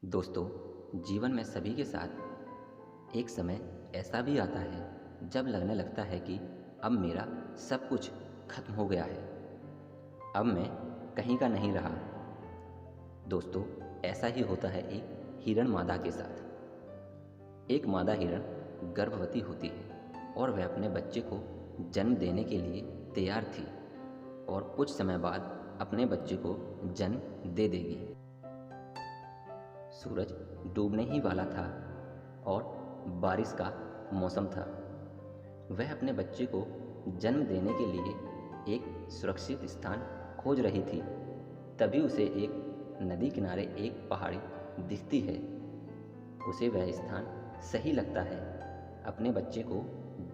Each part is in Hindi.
दोस्तों, जीवन में सभी के साथ एक समय ऐसा भी आता है जब लगने लगता है कि अब मेरा सब कुछ खत्म हो गया है। अब मैं कहीं का नहीं रहा। दोस्तों, ऐसा ही होता है एक हिरण मादा के साथ। एक मादा हिरण गर्भवती होती है और वह अपने बच्चे को जन्म देने के लिए तैयार थी और कुछ समय बाद अपने बच्चे को जन्म दे देगी। सूरज डूबने ही वाला था और बारिश का मौसम था। वह अपने बच्चे को जन्म देने के लिए एक सुरक्षित स्थान खोज रही थी। तभी उसे एक नदी किनारे एक पहाड़ी दिखती है। उसे वह स्थान सही लगता है अपने बच्चे को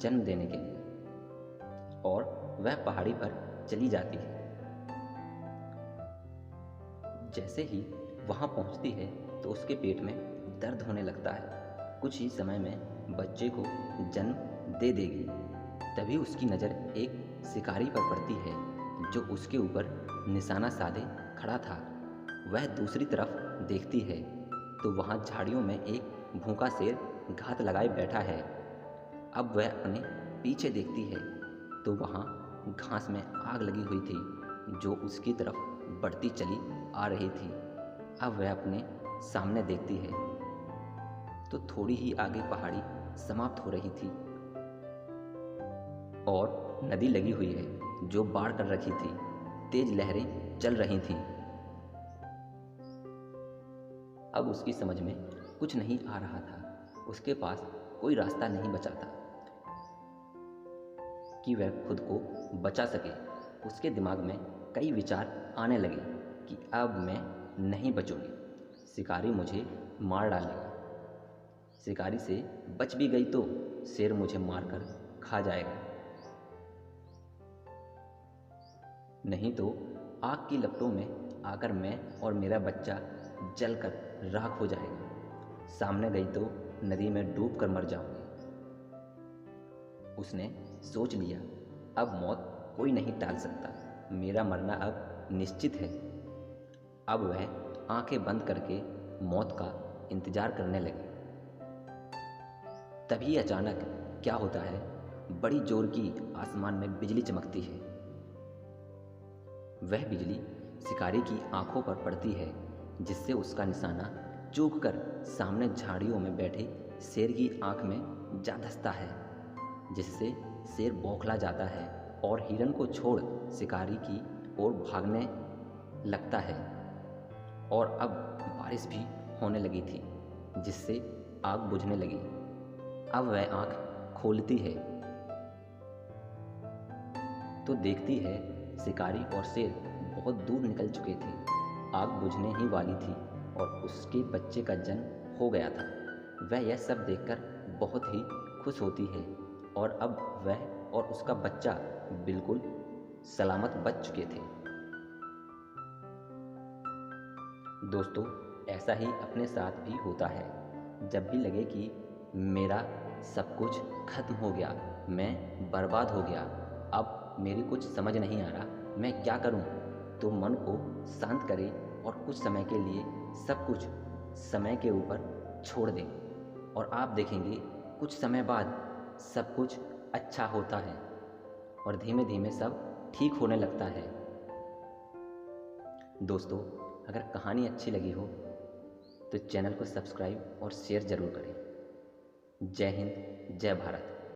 जन्म देने के लिए और वह पहाड़ी पर चली जाती है। जैसे ही वहाँ पहुँचती है तो उसके पेट में दर्द होने लगता है। कुछ ही समय में बच्चे को जन्म दे देगी। तभी उसकी नज़र एक शिकारी पर पड़ती है जो उसके ऊपर निशाना साधे खड़ा था। वह दूसरी तरफ देखती है तो वहाँ झाड़ियों में एक भूखा शेर घात लगाए बैठा है। अब वह अपने पीछे देखती है तो वहाँ घास में आग लगी हुई थी जो उसकी तरफ बढ़ती चली आ रही थी। अब वह अपने सामने देखती है तो थोड़ी ही आगे पहाड़ी समाप्त हो रही थी और नदी लगी हुई है जो बाढ़ कर रखी थी। तेज लहरें चल रही थीं। अब उसकी समझ में कुछ नहीं आ रहा था। उसके पास कोई रास्ता नहीं बचा था कि वह खुद को बचा सके। उसके दिमाग में कई विचार आने लगे कि अब मैं नहीं बचूंगी, शिकारी मुझे मार डालेगा। शिकारी से बच भी गई तो शेर मुझे मारकर खा जाएगा, नहीं तो आग की लपटों में आकर मैं और मेरा बच्चा जलकर राख हो जाएगा। सामने गई तो नदी में डूब कर मर जाऊंगी। उसने सोच लिया, अब मौत कोई नहीं टाल सकता। मेरा मरना अब निश्चित है। अब वह आंखें बंद करके मौत का इंतजार करने लगी। तभी अचानक क्या होता है, बड़ी जोर की आसमान में बिजली चमकती है। वह बिजली शिकारी की आंखों पर पड़ती है जिससे उसका निशाना चूक कर सामने झाड़ियों में बैठे शेर की आंख में जा धंसता है, जिससे शेर बौखला जाता है और हिरण को छोड़ शिकारी की ओर भागने लगता है। और अब बारिश भी होने लगी थी जिससे आग बुझने लगी। अब वह आंख खोलती है तो देखती है शिकारी और शेर बहुत दूर निकल चुके थे। आग बुझने ही वाली थी और उसके बच्चे का जन्म हो गया था। वह यह सब देखकर बहुत ही खुश होती है और अब वह और उसका बच्चा बिल्कुल सलामत बच चुके थे। दोस्तों, ऐसा ही अपने साथ भी होता है। जब भी लगे कि मेरा सब कुछ खत्म हो गया, मैं बर्बाद हो गया, अब मेरी कुछ समझ नहीं आ रहा, मैं क्या करूं, तो मन को शांत करें और कुछ समय के लिए सब कुछ समय के ऊपर छोड़ दें और आप देखेंगे कुछ समय बाद सब कुछ अच्छा होता है और धीमे धीमे सब ठीक होने लगता है। दोस्तों, अगर कहानी अच्छी लगी हो तो चैनल को सब्सक्राइब और शेयर ज़रूर करें। जय हिंद, जय भारत।